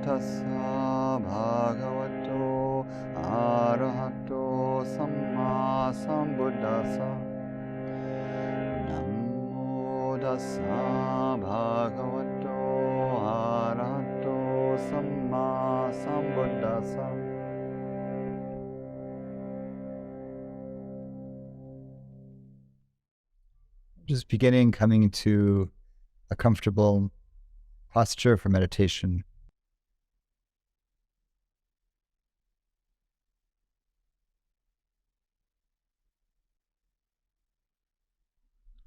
tassa bhagavato arahato sammāsambuddhasa. Namo tassa bhagavato arahato sammāsambuddhasa. Just beginning coming to a comfortable posture for meditation.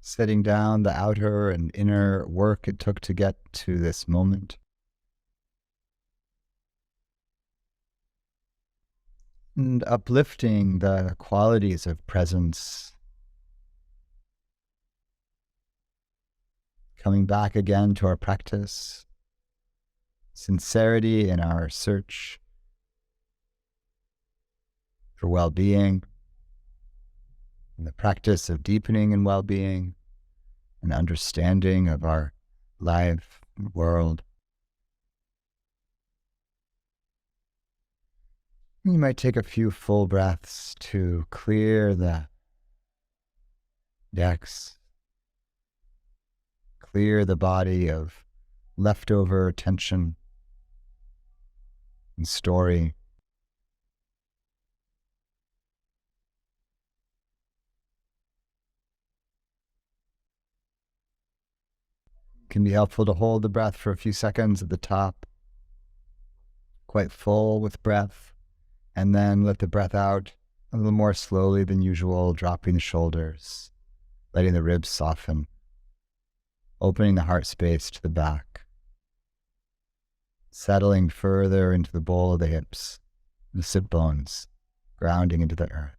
Setting down the outer and inner work it took to get to this moment. And uplifting the qualities of presence. Coming back again to our practice, sincerity in our search for well-being, and the practice of deepening in well-being and understanding of our life and world. You might take a few full breaths to clear the decks. Clear the body of leftover tension and story. It can be helpful to hold the breath for a few seconds at the top, quite full with breath, and then let the breath out a little more slowly than usual, dropping the shoulders, letting the ribs soften. Opening the heart space to the back, settling further into the bowl of the hips, the sit bones, grounding into the earth.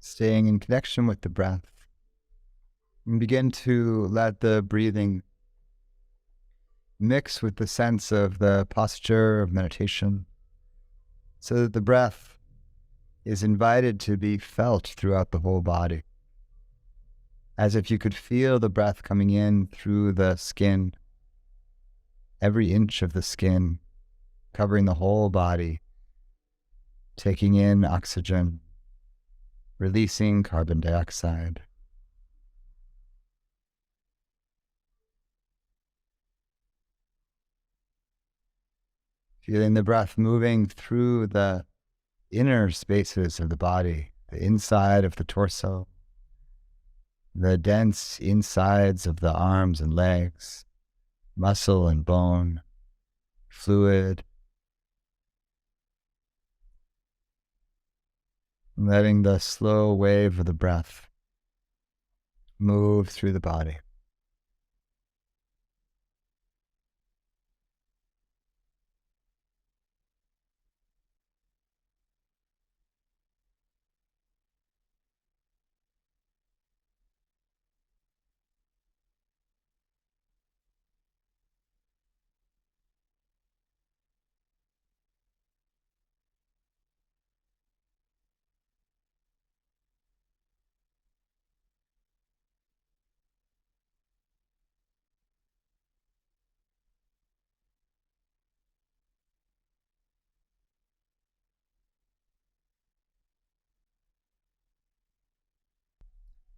Staying in connection with the breath, and begin to let the breathing mix with the sense of the posture of meditation, so that the breath is invited to be felt throughout the whole body, as if you could feel the breath coming in through the skin, every inch of the skin, covering the whole body, taking in oxygen, releasing carbon dioxide. Feeling the breath moving through the inner spaces of the body, the inside of the torso, the dense insides of the arms and legs, muscle and bone, fluid. Letting the slow wave of the breath move through the body.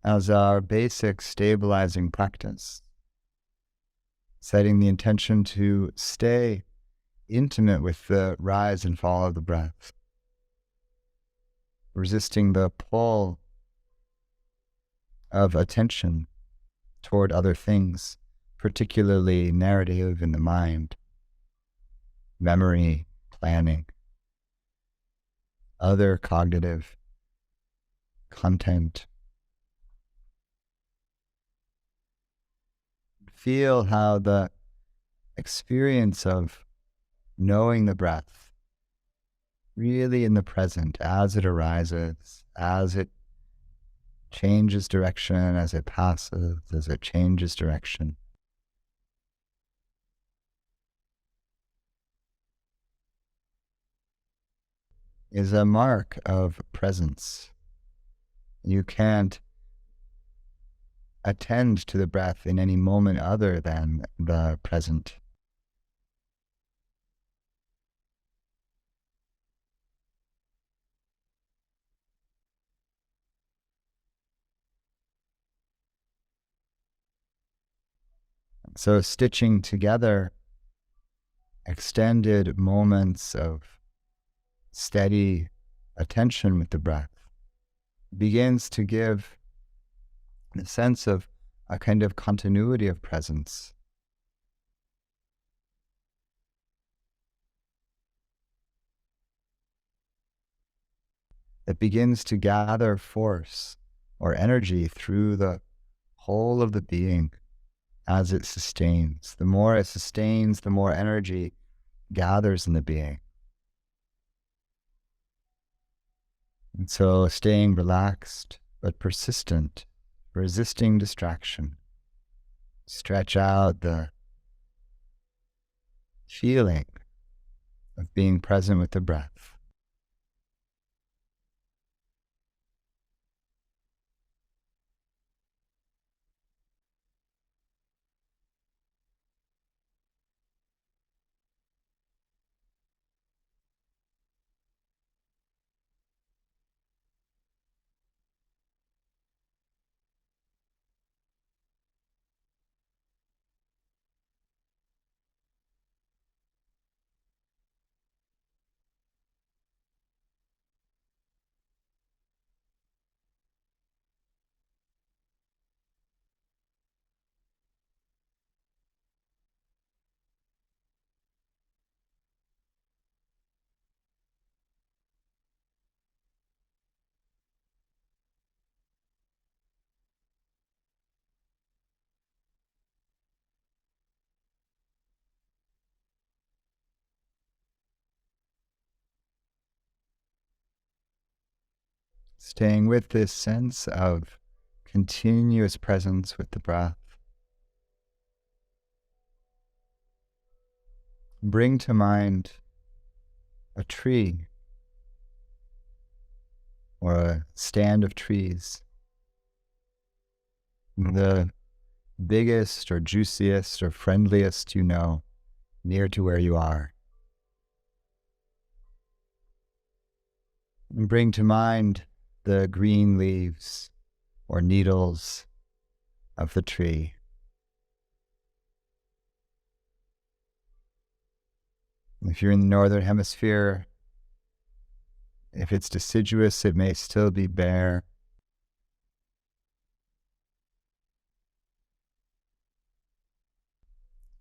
As our basic stabilizing practice, setting the intention to stay intimate with the rise and fall of the breath, resisting the pull of attention toward other things, particularly narrative in the mind, memory, planning, other cognitive content. feel how the experience of knowing the breath really in the present as it arises, as it changes direction, as it passes, as it changes direction, is a mark of presence. You can't attend to the breath in any moment other than the present. So stitching together extended moments of steady attention with the breath begins to give a sense of a kind of continuity of presence. It begins to gather force or energy through the whole of the being as it sustains. The more it sustains, the more energy gathers in the being. And so staying relaxed but persistent, resisting distraction. Stretch out the feeling of being present with the breath. Staying with this sense of continuous presence with the breath. Bring to mind a tree or a stand of trees. The biggest or juiciest or friendliest you know, near to where you are. And bring to mind the green leaves or needles of the tree. If you're in the northern hemisphere, if it's deciduous, it may still be bare.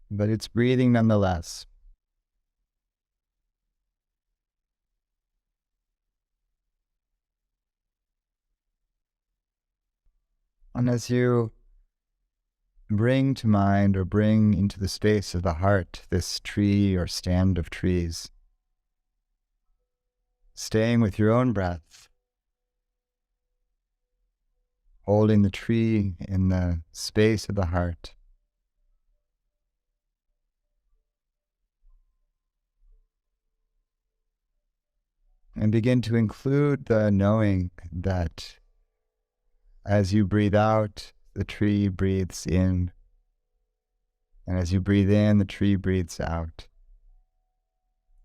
But it's breathing nonetheless. And as you bring to mind or bring into the space of the heart this tree or stand of trees, staying with your own breath, holding the tree in the space of the heart, and begin to include the knowing that as you breathe out, the tree breathes in, and as you breathe in, the tree breathes out.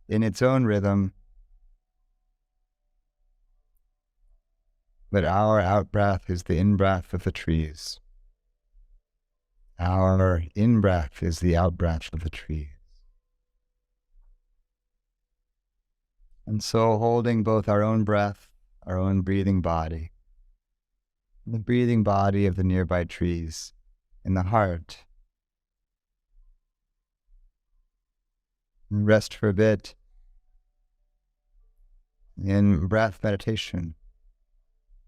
In its own rhythm, but our out-breath is the in-breath of the trees. Our in-breath is the out-breath of the trees. And so holding both our own breath, our own breathing body, and the breathing body of the nearby trees in the heart. And rest for a bit in breath meditation,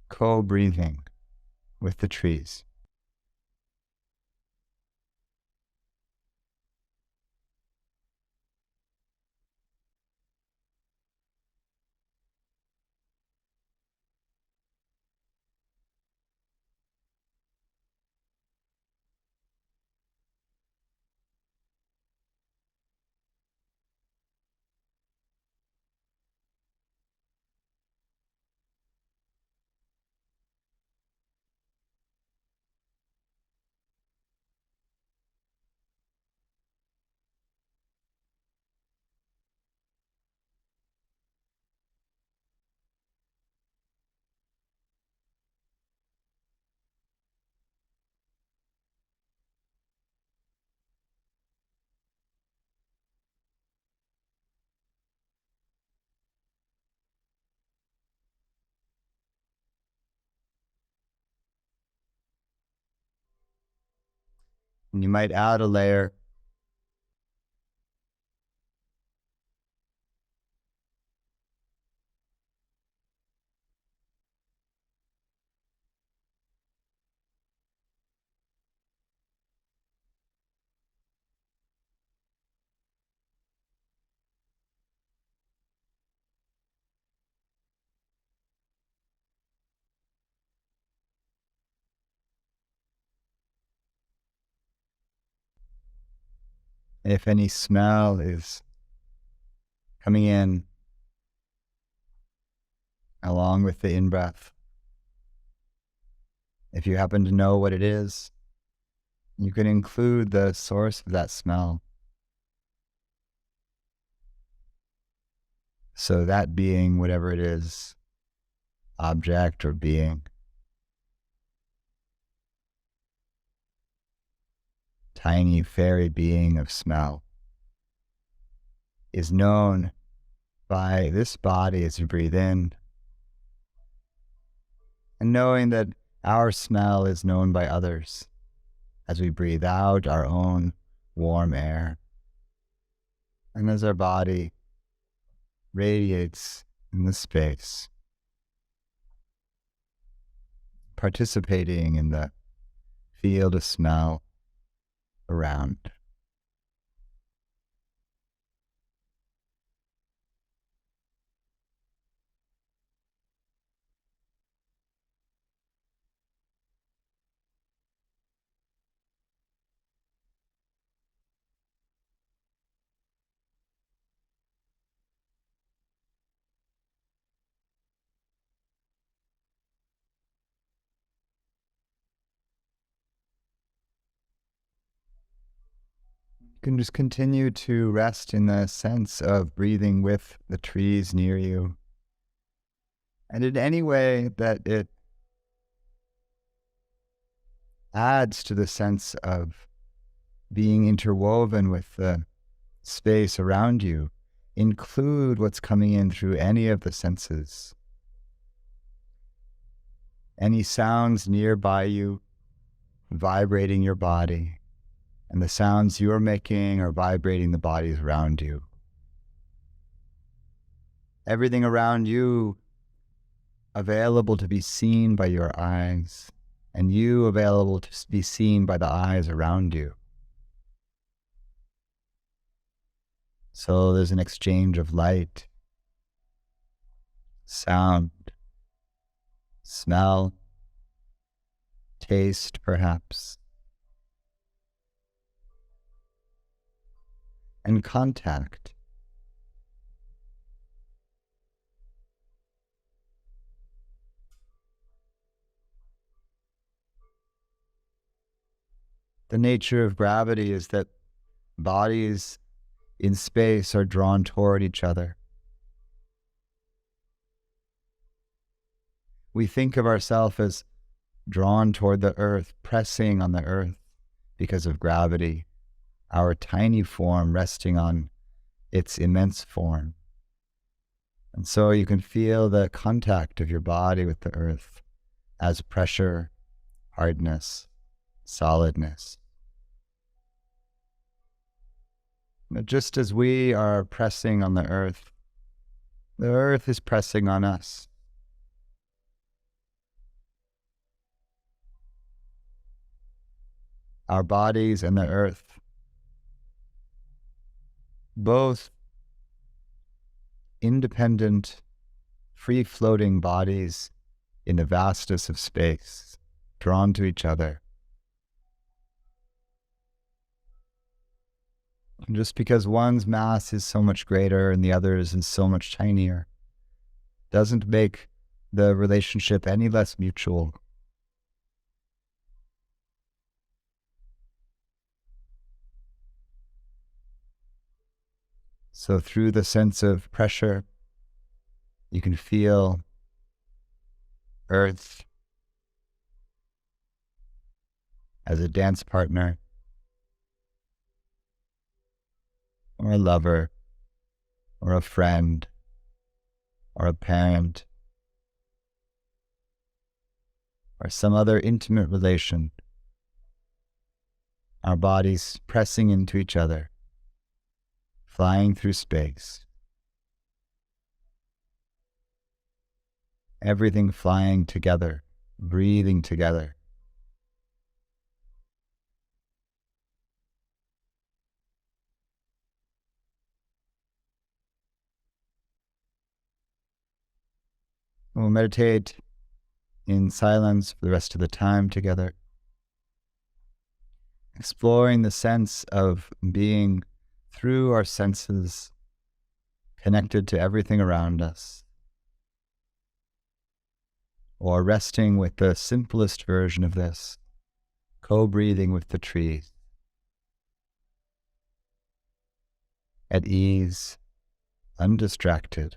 co-breathing with the trees. And you might add a layer. If any smell is coming in along with the in-breath, if you happen to know what it is, you can include the source of that smell. So that being, whatever it is, object or being, tiny fairy being of smell, is known by this body as you breathe in, and knowing that our smell is known by others as we breathe out our own warm air. And as our body radiates in the space, participating in the field of smell around. You can just continue to rest in the sense of breathing with the trees near you. And in any way that it adds to the sense of being interwoven with the space around you, include what's coming in through any of the senses. Any sounds nearby you, vibrating your body, and the sounds you're making are vibrating the bodies around you. Everything around you available to be seen by your eyes, and you available to be seen by the eyes around you. So there's an exchange of light, sound, smell, taste perhaps, and contact. The nature of gravity is that bodies in space are drawn toward each other. We think of ourselves as drawn toward the earth, pressing on the earth because of gravity, our tiny form resting on its immense form. And so you can feel the contact of your body with the earth as pressure, hardness, solidness. But just as we are pressing on the earth is pressing on us. Our bodies and the earth, both independent, free-floating bodies in the vastness of space, drawn to each other. And just because one's mass is so much greater and the other's is so much tinier, doesn't make the relationship any less mutual. So through the sense of pressure, you can feel earth as a dance partner, or a lover, or a friend, or a parent, or some other intimate relation. our bodies pressing into each other, flying through space. Everything flying together, breathing together. We'll meditate in silence for the rest of the time together, exploring the sense of being through our senses, connected to everything around us, or resting with the simplest version of this, co-breathing with the trees, at ease, undistracted.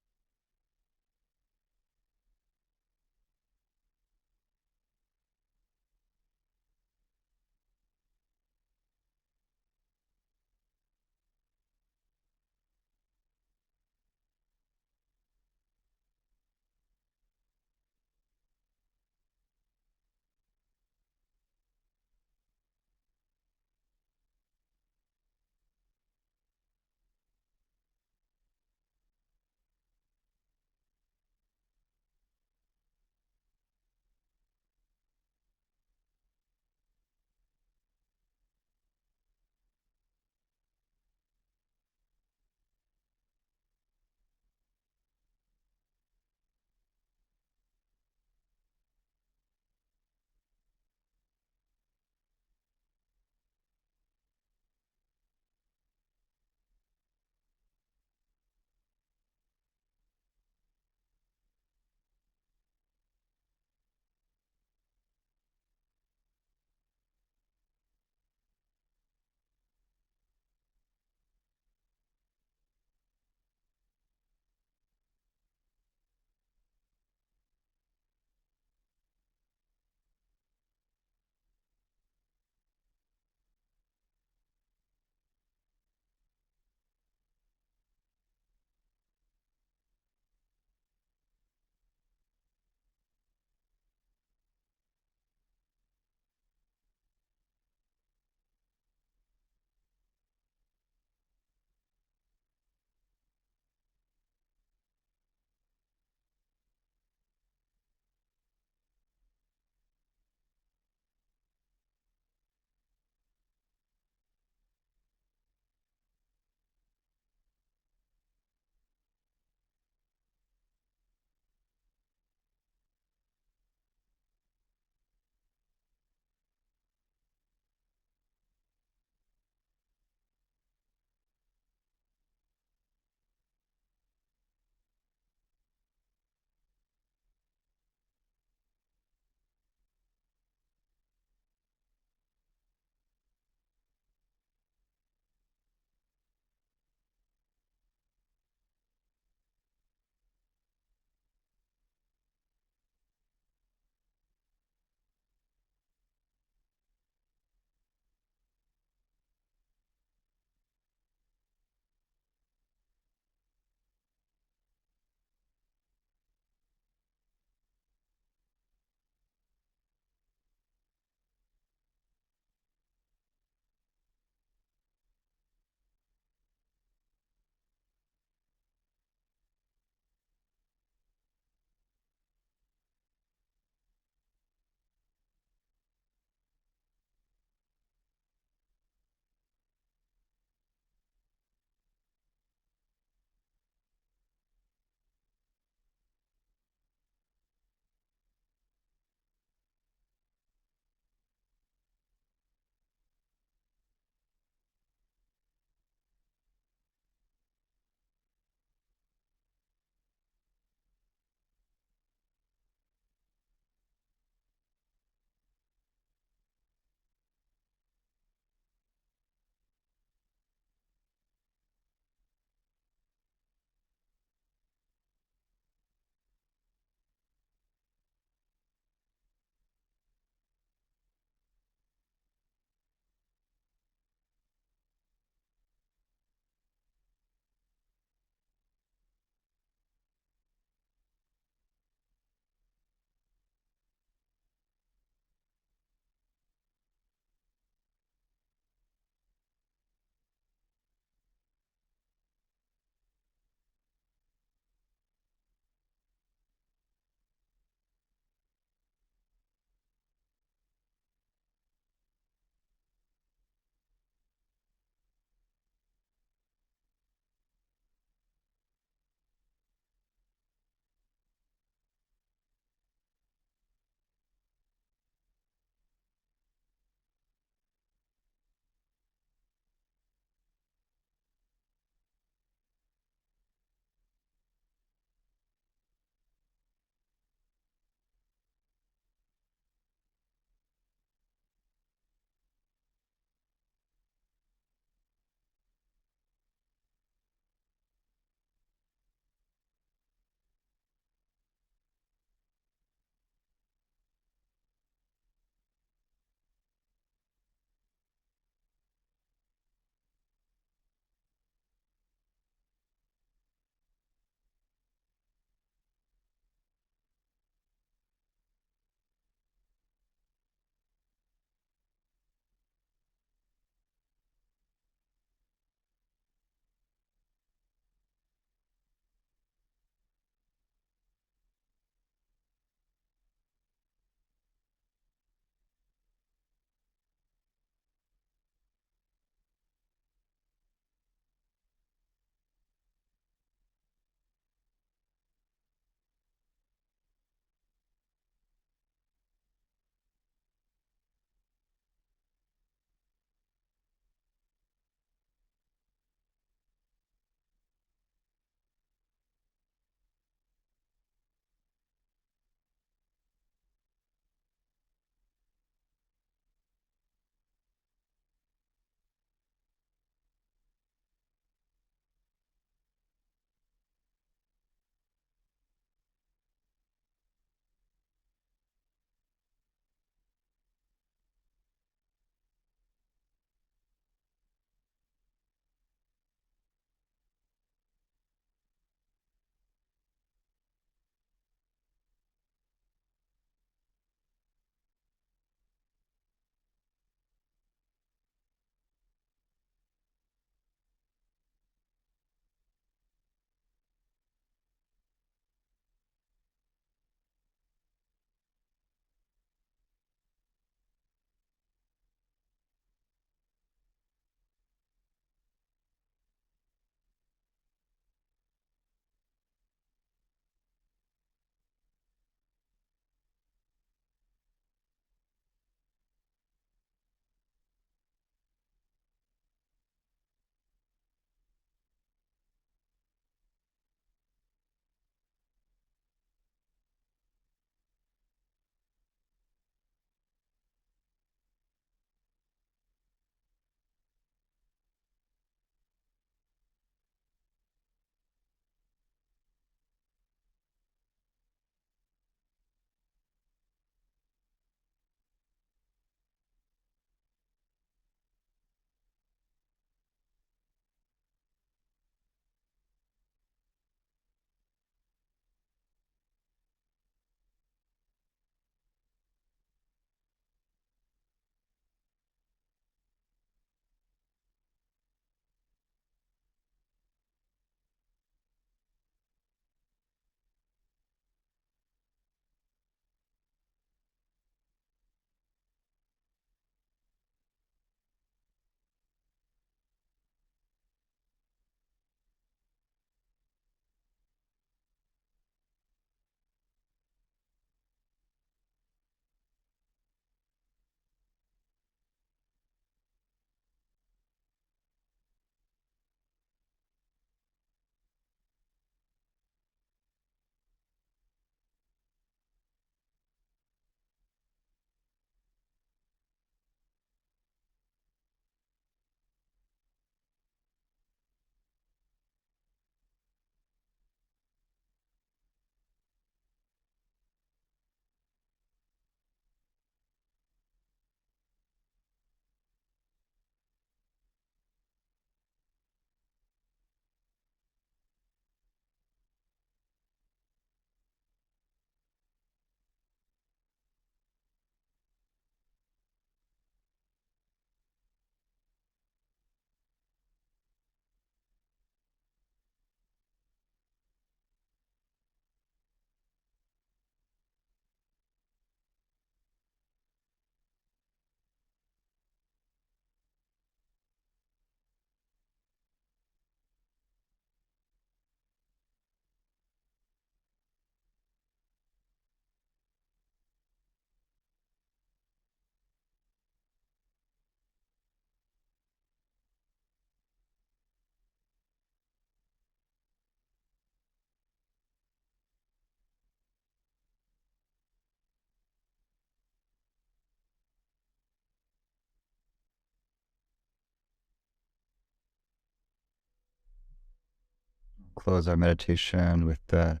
close our meditation with the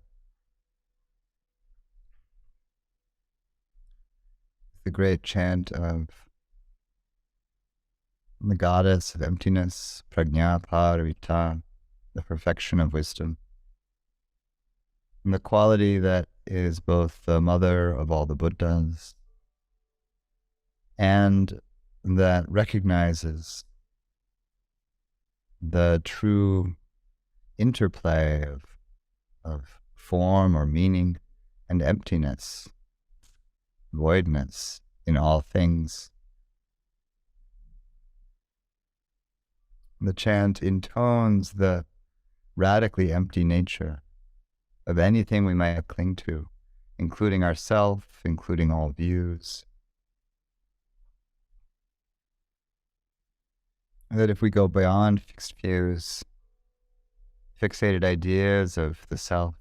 great chant of the goddess of emptiness, Prajñā, the perfection of wisdom, and the quality that is both the mother of all the Buddhas and that recognizes the true interplay of form or meaning and emptiness, voidness in all things. The chant intones the radically empty nature of anything we might cling to, including ourself, including all views. That if we go beyond fixed views, fixated ideas of the self,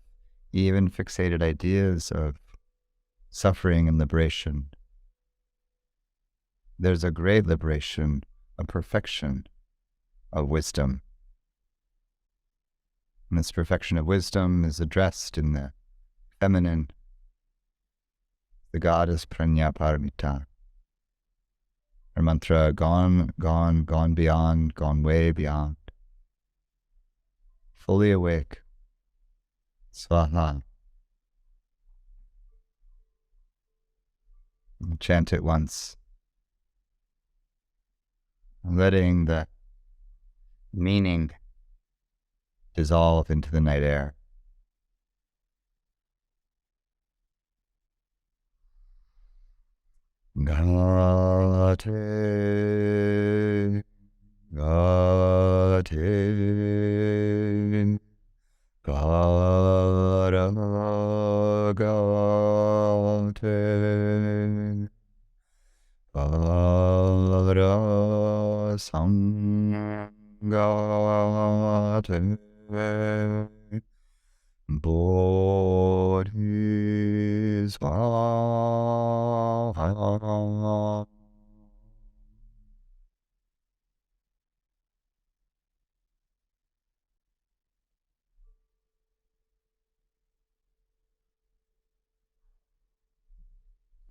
even fixated ideas of suffering and liberation, there's a great liberation, a perfection of wisdom. And this perfection of wisdom is addressed in the feminine. The goddess Prajñā. Her mantra, gone beyond, gone way beyond. Fully awake. Swaha. Chant it once. Letting the meaning dissolve into the night air. Gate, gate, gara, gate, gara, sangate, Bodhisvaha.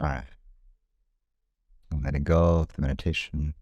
All right. I'm letting go of the meditation.